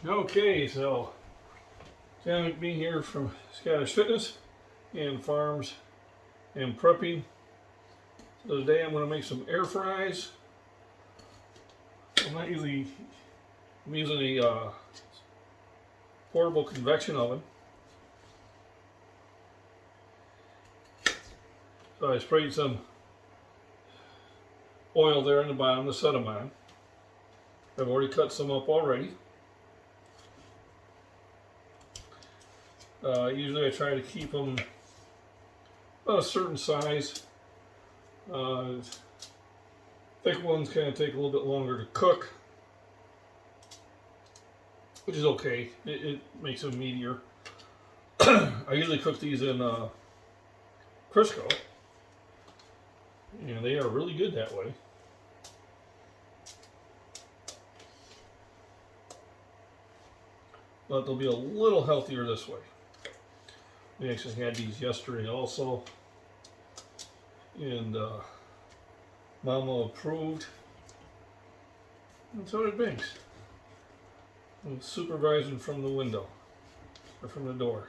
Okay, so Sam McBean here from Scottish Fitness and Farms and Prepping. So today I'm going to make some air fries. I'm using a portable convection oven. So I sprayed some oil there in the bottom to set them on. I've already cut some up already. Usually I try to keep them about a certain size. Thick ones kind of take a little bit longer to cook, which is okay. It makes them meatier. I usually cook these in Crisco, and they are really good that way. But they'll be a little healthier this way. We actually had these yesterday also, and Mama approved, and so did Binks. I'm supervising from the window, or from the door.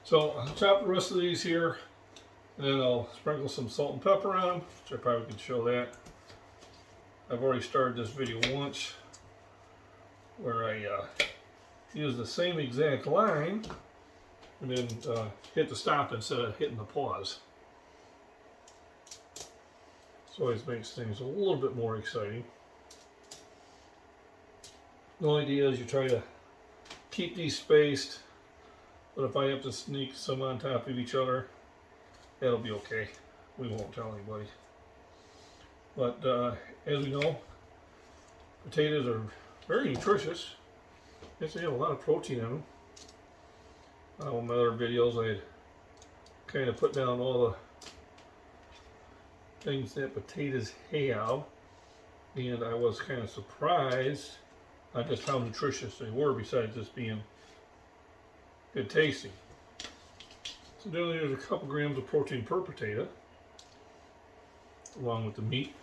So I'll chop the rest of these here, and then I'll sprinkle some salt and pepper on them, which I probably can show that. I've already started this video once, where I use the same exact line and then hit the stop instead of hitting the pause. This always makes things a little bit more exciting. The only idea is you try to keep these spaced, but if I have to sneak some on top of each other, that'll be okay. We won't tell anybody. But as we know, potatoes are very nutritious. Yes, they have a lot of protein in them. On my other videos, I had kind of put down all the things that potatoes have, and I was kind of surprised at just how nutritious they were, besides just being good tasting. So generally there's a couple grams of protein per potato, along with the meat.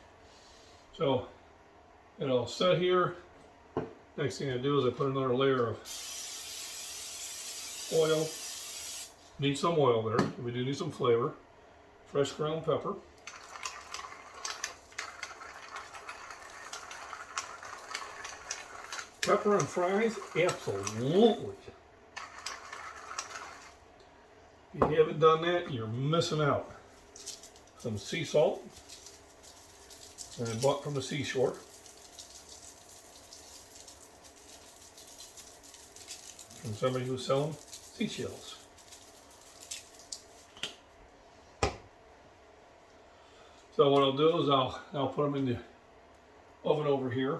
So it'll set here. Next thing I do is I put another layer of oil. Need some oil there. We do need some flavor. Fresh ground pepper. Pepper and fries? Absolutely. If you haven't done that, you're missing out. Some sea salt that I bought from the seashore. From somebody who's selling seashells. So what I'll do is I'll put them in the oven over here,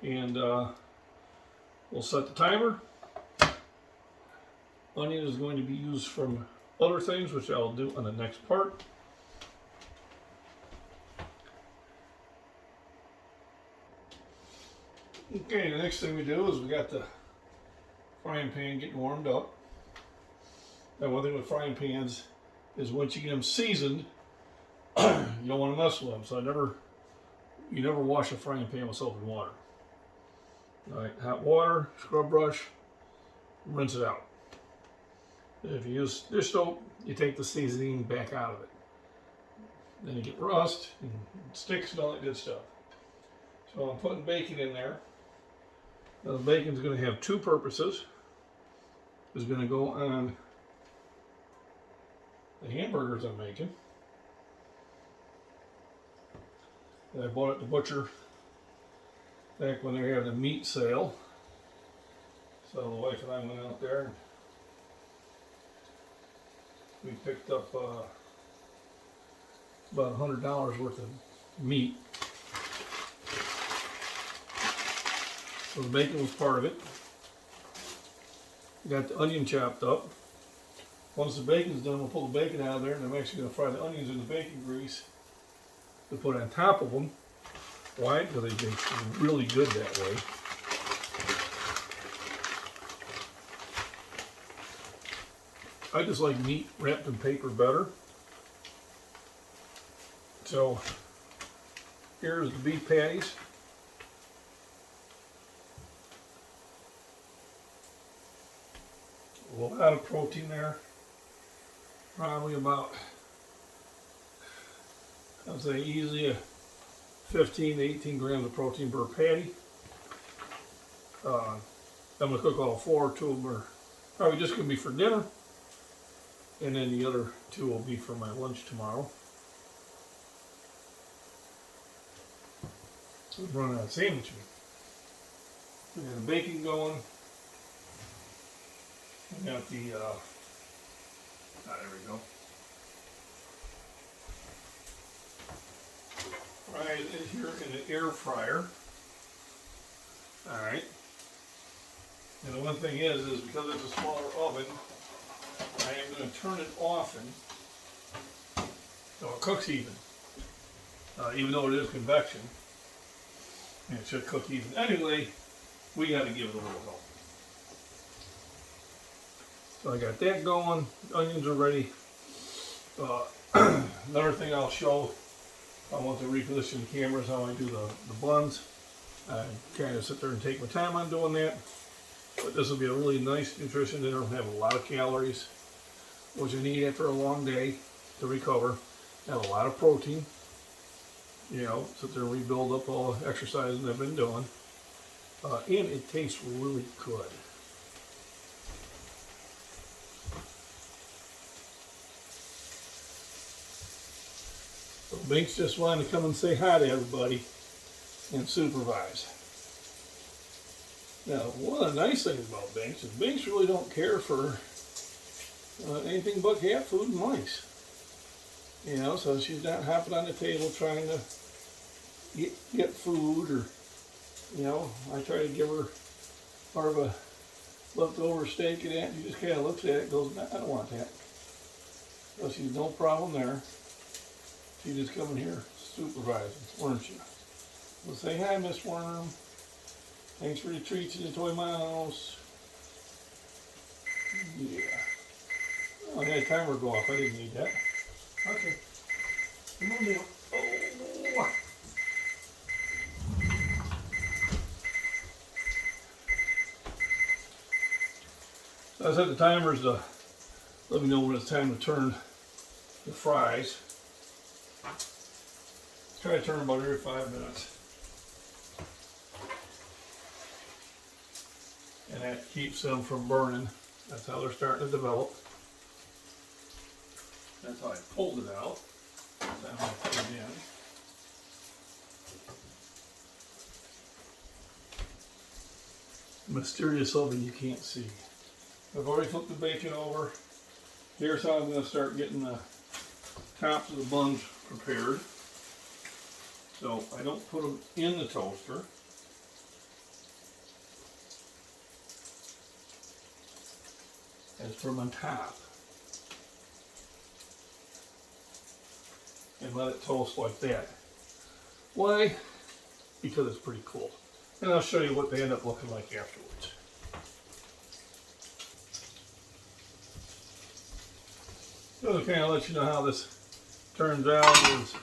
and we'll set the timer. Onion is going to be used from other things, which I'll do on the next part. Okay, the next thing we do is we got the frying pan getting warmed up. Now, one thing with frying pans is once you get them seasoned, you don't want to mess with them. So you never wash a frying pan with soap and water. All right, hot water, scrub brush, rinse it out. If you use dish soap, you take the seasoning back out of it. Then you get rust and sticks and all that good stuff. So I'm putting bacon in there. Now the bacon's going to have two purposes. It's going to go on the hamburgers I'm making. And I bought it at the butcher back when they were having a meat sale. So the wife and I went out there and we picked up about $100 worth of meat. So the bacon was part of it. We got the onion chopped up. Once the bacon's done, we'll pull the bacon out of there, and I'm actually going to fry the onions in the bacon grease to put on top of them. Why? Because they taste really good that way. I just like meat wrapped in paper better. So Here's the beef patties. A lot of protein there. Probably about, I'd say easily 15 to 18 grams of protein per patty. I'm going to cook all 4. 2 of them are probably just going to be for dinner. And then the other 2 will be for my lunch tomorrow. We've run out of sandwich meat. We got the bacon going. We got the, there we go. Right in here in the air fryer. Alright. And the one thing is because it's a smaller oven, I am going to turn it often so it cooks even. Even though it is convection. And it should cook even. Anyway, we got to give it a little help. So I got that going. Onions are ready. Another thing I'll show, I want to reposition the cameras how I do the buns. I kind of sit there and take my time on doing that. But this will be a really nice nutrition dinner. Have a lot of calories, which you need after a long day to recover. Have a lot of protein. You know, sit there and rebuild up all the exercising I've been doing. And it tastes really good. So Binks just wanted to come and say hi to everybody and supervise. Now, one of the nice things about Binks is Binks really don't care for anything but cat food and mice. You know, so she's not hopping on the table trying to get food, or, you know, I try to give her part of a leftover steak and that, and she just kind of looks at it and goes, I don't want that. So she's no problem there. She just coming here supervising, weren't you? Well, say hi, Miss Worm. Thanks for the treats in the toy mouse. Yeah. Oh, I had a timer go off. I didn't need that. Okay. Come on down. Oh. So I set the timers to let me know when it's time to turn the fries. Try to turn about every 5 minutes. And that keeps them from burning. That's how they're starting to develop. That's how I pulled it out. That's how I put it in. Mysterious oven you can't see. I've already flipped the bacon over. Here's how I'm going to start getting the tops of the buns prepared. So I don't put them in the toaster. I just put them on top. And let it toast like that. Why? Because it's pretty cool. And I'll show you what they end up looking like afterwards. So to kind of let you know how this turns out is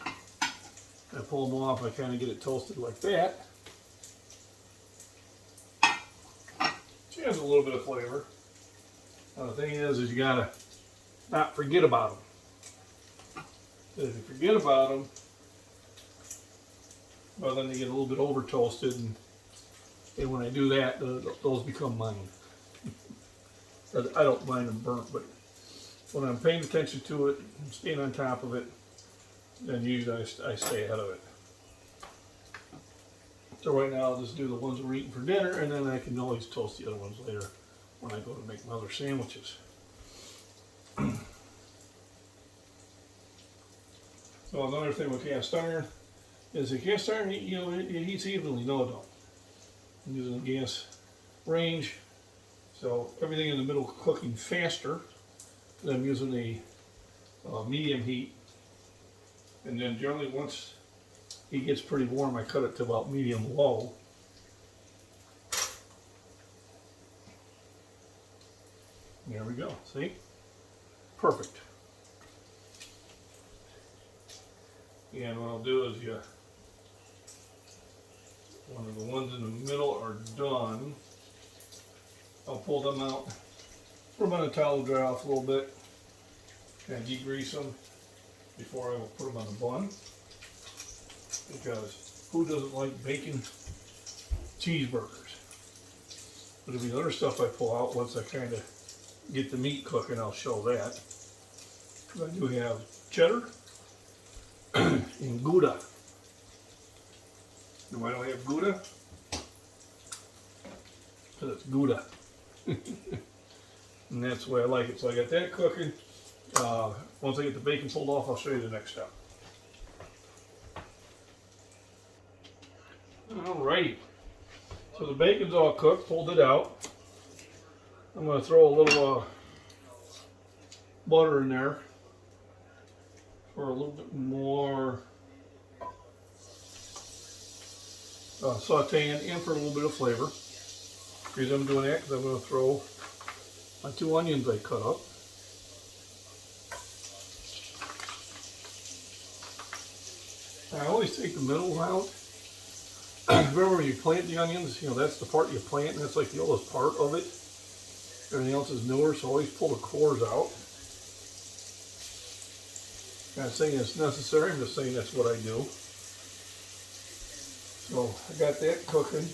I pull them off, I kind of get it toasted like that. She has a little bit of flavor. Now the thing is you gotta not forget about them. If you forget about them, well then they get a little bit over toasted, and when I do that, those become mine. I don't mind them burnt, but when I'm paying attention to it, staying on top of it, then usually I stay ahead of it. So right now I'll just do the ones we're eating for dinner, and then I can always toast the other ones later when I go to make my other sandwiches. So another thing with cast iron is the cast iron, you know, it heats evenly. No, it don't. I'm using a gas range, so everything in the middle cooking faster. And I'm using a medium heat, and then generally once he gets pretty warm, I cut it to about medium low. There we go. See? Perfect. And what I'll do is you When the ones in the middle are done, I'll pull them out, put them on a towel, dry off a little bit, and degrease them before I will put them on the bun. Because who doesn't like bacon cheeseburgers? But there'll be other stuff I pull out once I kind of get the meat cooking. I'll show that. I do have cheddar and Gouda. And why do I have Gouda? Because it's Gouda. And that's the way I like it. So I got that cooking. Once I get the bacon pulled off, I'll show you the next step. Alrighty. So the bacon's all cooked, pulled it out. I'm going to throw a little butter in there for a little bit more sauteing and for a little bit of flavor. The reason I'm doing that because I'm going to throw my 2 onions I cut up. I always take the middle out. Remember when you plant the onions, you know, that's the part you plant and that's like the oldest part of it. Everything else is newer, so always pull the cores out. I'm not saying it's necessary, I'm just saying that's what I do. So I got that cooking.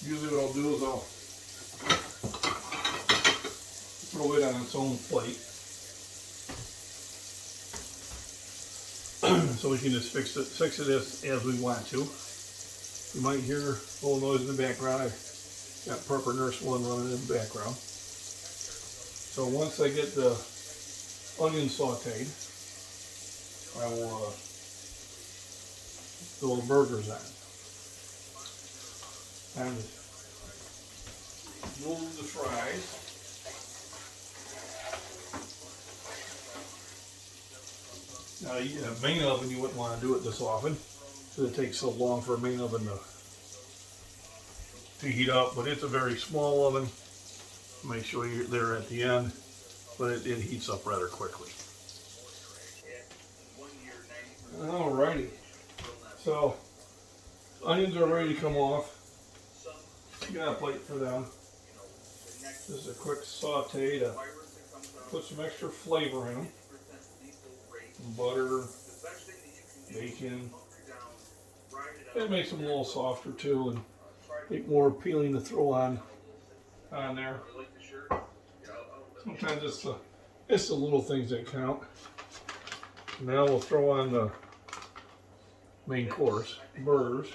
Usually what I'll do is I'll throw it on its own plate. So we can just fix it as we want to. You might hear a little noise in the background. I've got Purper Nurse 1 running in the background. So once I get the onions sauteed, I will throw the burgers on. And move the fries. Now, a main oven, you wouldn't want to do it this often because it takes so long for a main oven to heat up. But it's a very small oven. Make sure you're there at the end, but it heats up rather quickly. Alrighty, so onions are ready to come off. Got a plate for them. This is a quick saute to put some extra flavor in them. Butter, bacon. It makes them a little softer too, and make more appealing to throw on there. Sometimes it's the little things that count. Now we'll throw on the main course, burgers.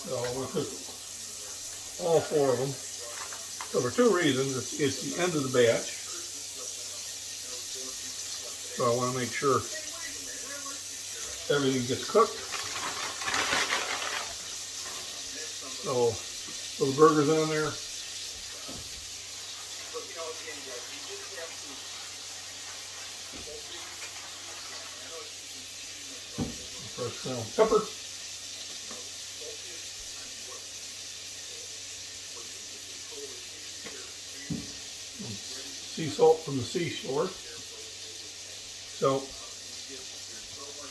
So we'll cook all 4 of them. So for 2 reasons, it's the end of the batch. So I want to make sure everything gets cooked. So the burgers on there. Fresh ground pepper. Sea salt from the seashore. So,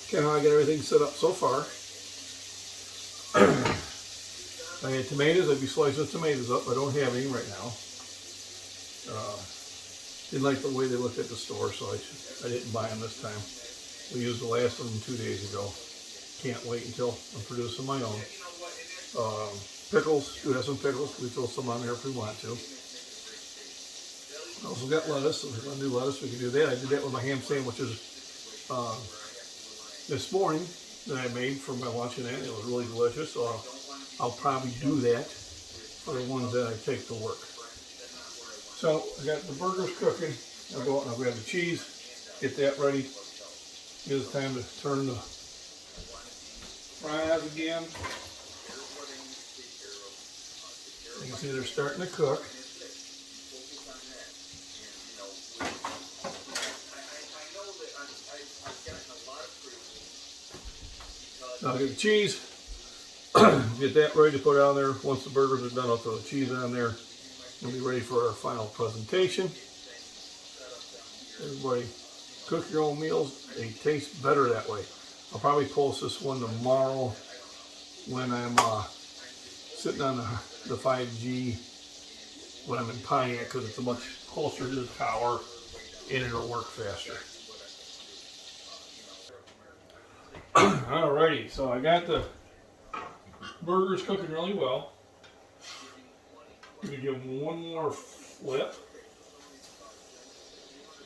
kind of how I get everything set up so far. I had tomatoes. I'd be slicing tomatoes up. I don't have any right now. Didn't like the way they looked at the store, so I didn't buy them this time. We used the last of them 2 days ago. Can't wait until I'm producing my own. Pickles. We have some pickles. We throw some on there if we want to. I also got lettuce, so if we want to do lettuce, we can do that. I did that with my ham sandwiches this morning that I made for my lunch, and it was really delicious. So I'll probably do that for the ones that I take to work. So I got the burgers cooking. I'll go out and I'll grab the cheese, get that ready. Give it time to turn the fries again. You can see they're starting to cook. I'll get the cheese, get that ready to put on there. Once the burgers are done, I'll throw the cheese on there. We'll be ready for our final presentation. Everybody cook your own meals, they taste better that way. I'll probably post this one tomorrow when I'm sitting on the 5G when I'm in Pontiac, because it's much closer to the tower and it'll work faster. Alrighty, so I got the burgers cooking really well. I'm going to give them one more flip.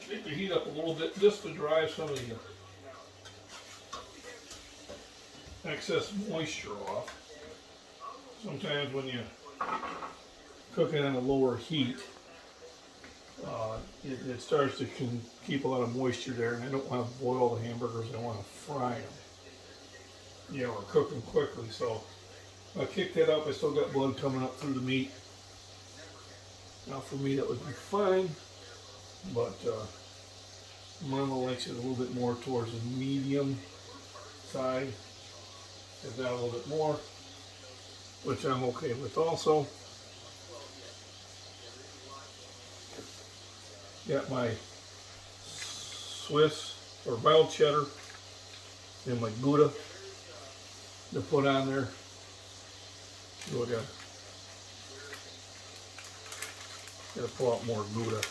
Make the heat up a little bit just to dry some of the excess moisture off. Sometimes when you cook it on a lower heat, it starts to keep a lot of moisture there, and I don't want to boil the hamburgers, I want to fry them. Or cook them quickly. So I kick that up. I still got blood coming up through the meat. Now for me that would be fine, but Mama likes it a little bit more towards the medium side. Get that a little bit more, which I'm okay with also. Got my Swiss or mild cheddar and my Gouda to put on there. So I gotta pull out more Gouda.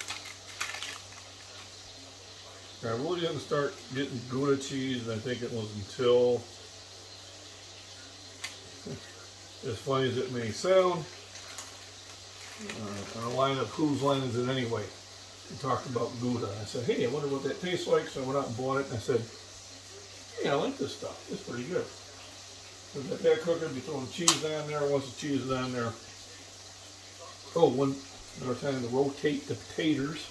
I really didn't start getting Gouda cheese, and I think it was until, as funny as it may sound, on a line of Whose Line Is It Anyway? We talked about Gouda. I said, hey, I wonder what that tastes like. So I went out and bought it, and I said, hey, I like this stuff. It's pretty good. So got that cooking, be throwing cheese on there. Once the cheese is on there, one more time to rotate the potatoes.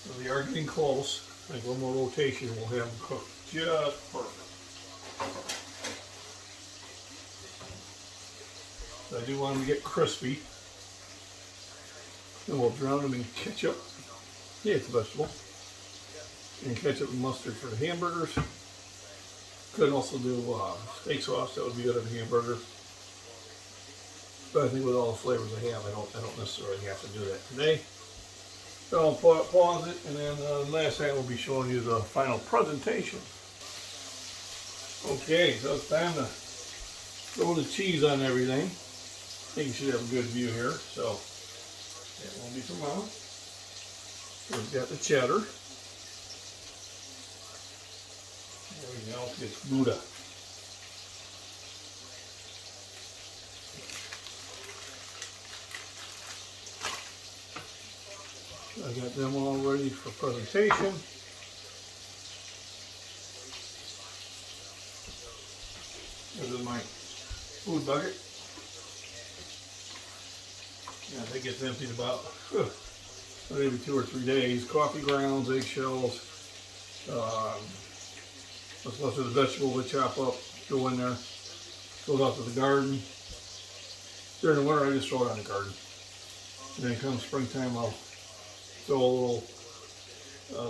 So they are getting close. I think one more rotation will have them cooked just perfect. So I do want them to get crispy. And we'll drown them in ketchup. Yeah, it's a vegetable. And ketchup and mustard for the hamburgers. Could also do steak sauce. That would be good on a hamburger. But I think with all the flavors I have, I don't necessarily have to do that today. So I'll pause it, and then last time we'll be showing you the final presentation. Okay, so it's time to throw the cheese on everything. I think you should have a good view here. So that won't be too long. So we've got the cheddar. There we go. It's Gouda. I got them all ready for presentation. This is my food bucket. Yeah, I think it's emptied about maybe 2 or 3 days. Coffee grounds, eggshells, what's left of the vegetable we chop up, go in there. Goes out to the garden. During the winter, I just throw it on the garden. And then come springtime, I'll throw a little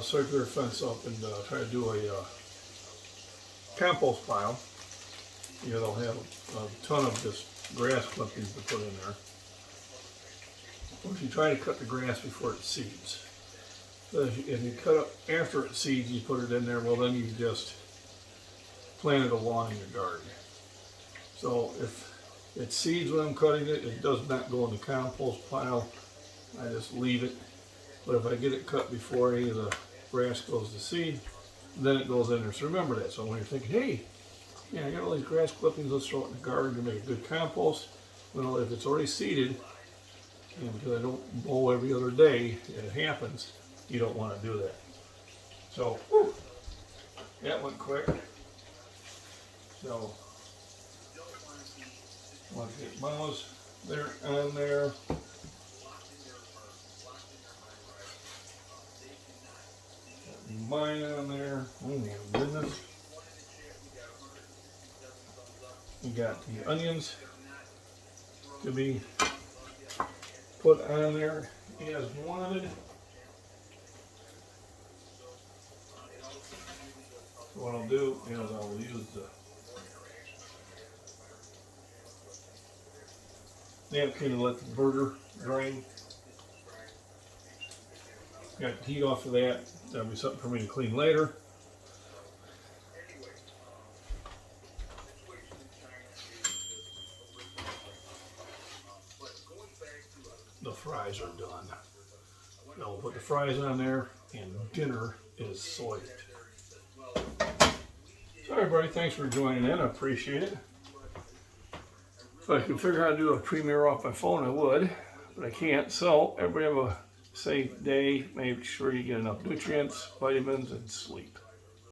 circular fence up and try to do a compost pile. They'll have a ton of just grass clippings to put in there. If you try to cut the grass before it seeds. So if you cut up after it seeds, you put it in there, well then you just planted a lawn in your garden. So if it seeds when I'm cutting it, it does not go in the compost pile. I just leave it. But if I get it cut before any of the grass goes to seed, then it goes in there. So remember that. So when you're thinking, hey, I got all these grass clippings, let's throw it in the garden to make a good compost. Well, if it's already seeded, because I don't mow every other day, and it happens, you don't want to do that. So, that went quick. So, want to get Mama's there on there. Mine on there. Oh my goodness. We got the onions to be put on there as wanted. So what I'll do is I'll use the napkin to let the burger drain. Got the heat off of that. That'll be something for me to clean later. The fries are done. Now we'll put the fries on there, and dinner is served. So everybody, thanks for joining in. I appreciate it. If I could figure out how to do a Premiere off my phone, I would, but I can't. So everybody have a safe day. Make sure you get enough nutrients, vitamins, and sleep.